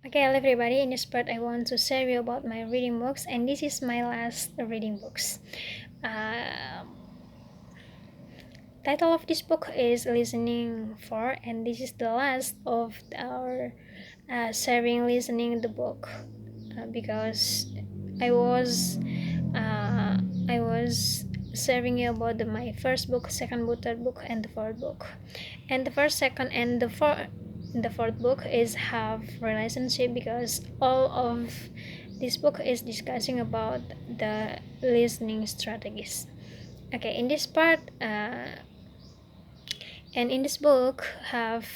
Okay, hello everybody. In this part, I want to share you about my reading books, and this is my last reading books. Uh, Title of this book is Listening For, and this is the last of our sharing listening the book because I was uh, I was sharing you about my first book, second book, third book, and the fourth book. And the first, second, and the fourth book is have relationship because all of this book is discussing about the listening strategies. Okay, in this part, and in this book have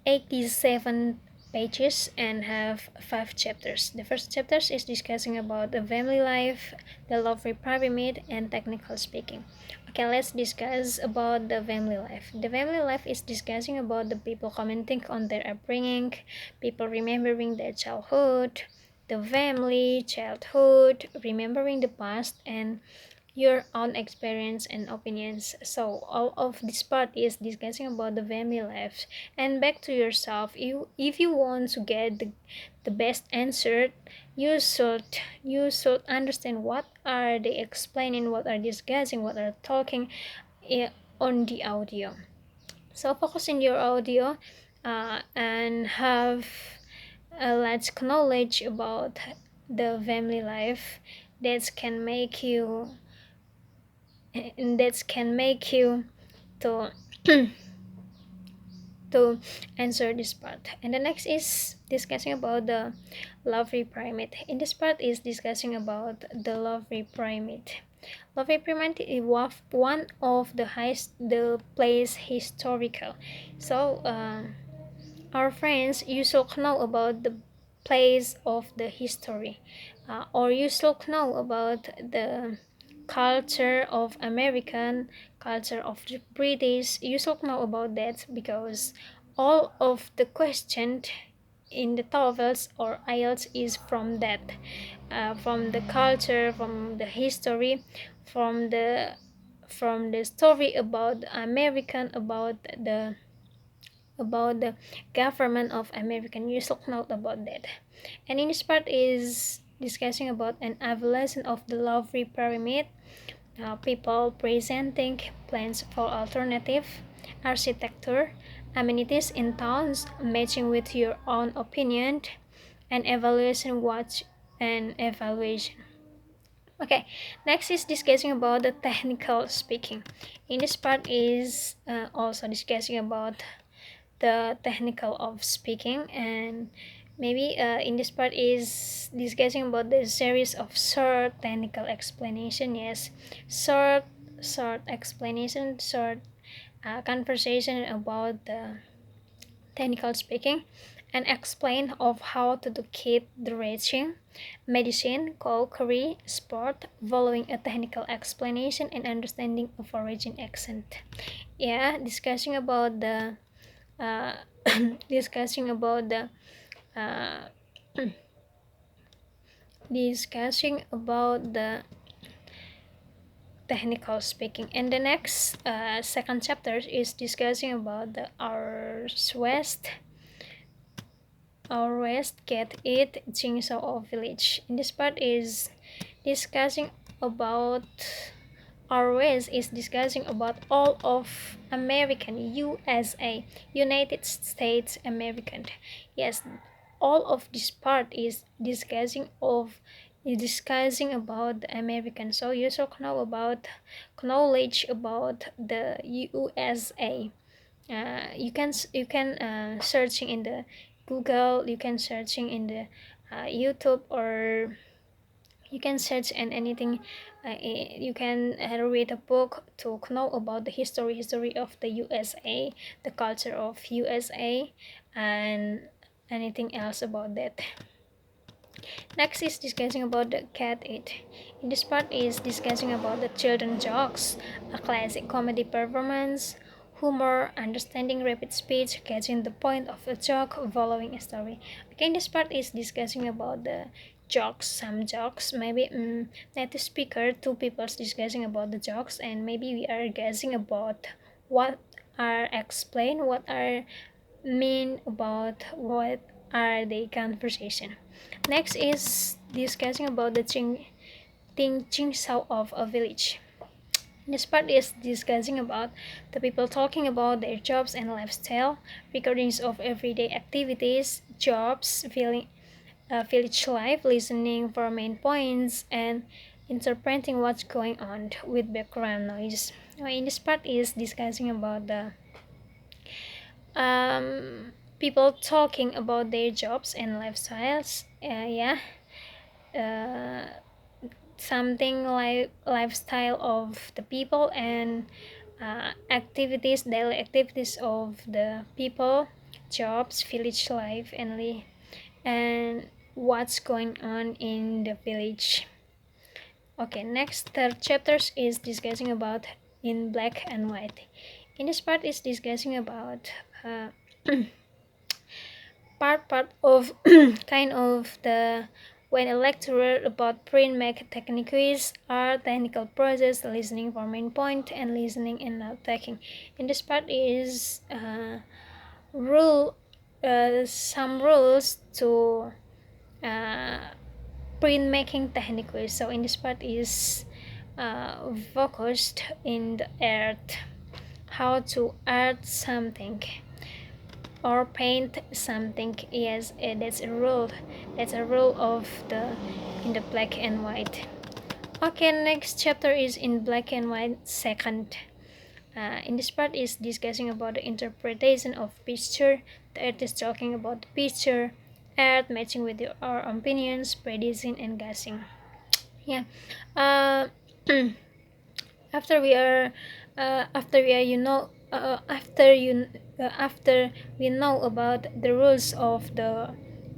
87 pages and have 5 chapters. The first chapter is discussing about the family life, the love pyramid, and technical speaking. Okay, let's discuss about the family life. The family life is discussing about the people commenting on their upbringing, people remembering their childhood, the family, childhood, remembering the past, and your own experience and opinions. So all of this part is discussing about the family life. And back to yourself, you if you want to get the best answer, you should understand what are they explaining, what are discussing, what are talking on the audio. So focus in your audio and have a large knowledge about the family life that can make you to to answer this part. And the next is discussing about the Lovely Primate. In this part is discussing about the Lovely Primate. Lovely Primate is one of the highest the place historical. So our friends you should know about the place of the history, or you should know about the culture of American, culture of the British. You should know about that because all of the question in the TOEFLs or IELTS is from that, from the culture, from the history, from the story about American, about the government of American. You should note about that. And in this part is discussing about an evaluation of the Lowry pyramid, people presenting plans for alternative architecture, amenities in towns matching with your own opinion, and evaluation watch and evaluation. Okay, next is discussing about the technical speaking. In this part is also discussing about the technical of speaking, and maybe in this part is discussing about the series of short technical explanation. Yes, short explanation, short conversation about the technical speaking, and explain of how to do keep the reaching medicine, cookery, sport, following a technical explanation and understanding of origin accent. Yeah, uh, discussing about the uh, discussing about the technical speaking. And the next second chapter is discussing about the our west get it Jingzhou village. In this part is discussing about our west is discussing about all of American USA, United States American. Yes, all of this part is discussing about the American. So you should know about knowledge about the USA. You can searching in the Google, you can searching in the YouTube, or you can search and anything. You can read a book to know about the history of the USA, the culture of USA, and anything else about that. Next is discussing about the cat it. In this part is discussing about the children jokes, a classic comedy performance, humor, understanding rapid speech, catching the point of a joke, following a story. Again, this part is discussing about the jokes, some jokes, maybe native speaker, two people discussing about the jokes, and maybe we are guessing about what are explained, what are mean about what are the conversation. Next is discussing about the Ting Sao of a village. This part is discussing about the people talking about their jobs and lifestyle, recordings of everyday activities, jobs, village life, listening for main points, and interpreting what's going on with background noise. In this part is discussing about the people talking about their jobs and lifestyles. Uh, something like lifestyle of the people and daily activities of the people, jobs, village life, and what's going on in the village. Okay, next third chapters is discussing about in black and white. In this part is discussing about part of kind of the when a lecturer about print make techniques are technical process, listening for main point, and listening and note taking. In this part is rule some rules to uh, printmaking techniques. So in this part is focused in the art, how to art something or paint something. Yes, that's a rule. That's a rule of the in the black and white. Okay, next chapter is in black and white second. In this part is discussing about the interpretation of picture. The artist talking about the picture, art matching with our opinions, predicting and guessing. Yeah. Uh, after we are after we are you know after we know about the rules of the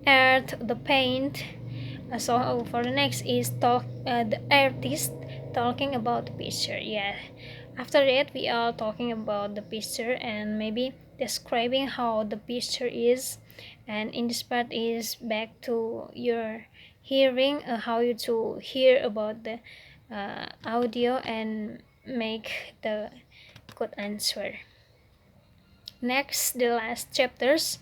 art, the paint. So for the next is talk the artist talking about the picture. Yeah, after that we are talking about the picture and maybe describing how the picture is. And in this part is back to your hearing, how you to hear about the audio and make the good answer. Next, the last chapters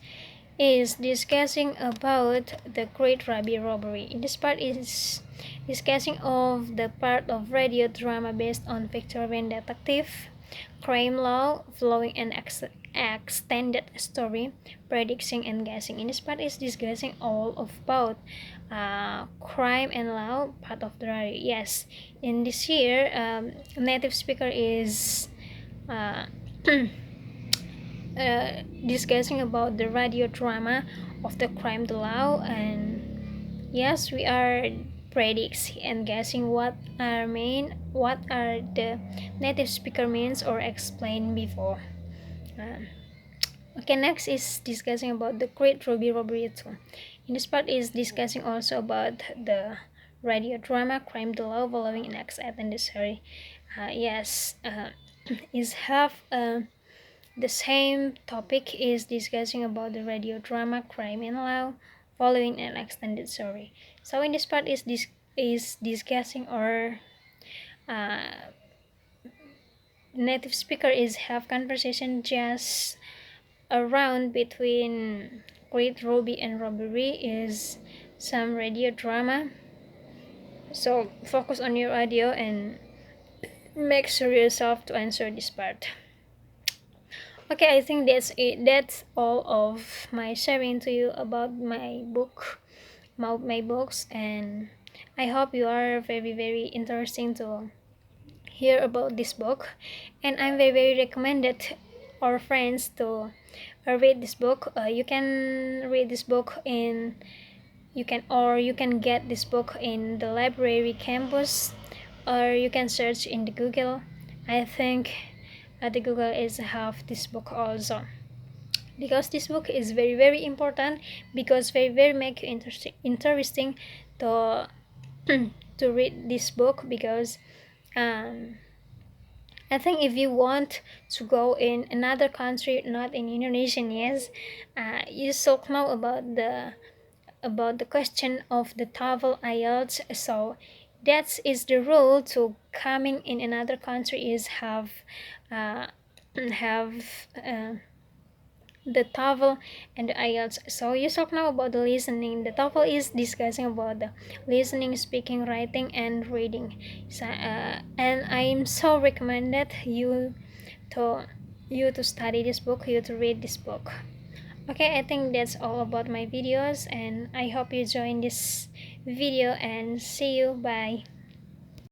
is discussing about the Great Rabi robbery. In this part is discussing of the part of radio drama based on Victorian detective, crime law, following an extended story, predicting and guessing. In this part is discussing all of about crime and law part of the radio. Yes, in this year, native speaker is uh, discussing about the radio drama of the crime the law. And yes, we are predicts and guessing what are the native speaker means or explained before. Okay, next is discussing about the Great Ruby Robbery 2. In this part is discussing also about the radio drama crime the law following an ex attended story. Yes, is have the same topic is discussing about the radio drama crime and law following an extended story. So in this part is discussing or native speaker is have conversation just around between Great Ruby and Robbery is some radio drama. So focus on your audio and make sure yourself to answer this part. Okay, I think that's it. That's all of my sharing to you about my books, and I hope you are very very interesting to hear about this book. And I'm very very recommended our friends to read this book. You can read this book in you can get this book in the library campus, or you can search in the Google. I think the Google is have this book also, because this book is very very important, because very very make you interesting to to read this book. Because um, I think if you want to go in another country, not in Indonesian, yes, you should know about the question of the TOEFL IELTS. So that is the rule to coming in another country is have uh, have the TOEFL and the IELTS. So you talk now about the listening. The TOEFL is discussing about the listening, speaking, writing, and reading. So, and I'm so recommended to you to study this book, you to read this book. Okay, I think that's all about my videos, and I hope you join this video, and see you. Bye.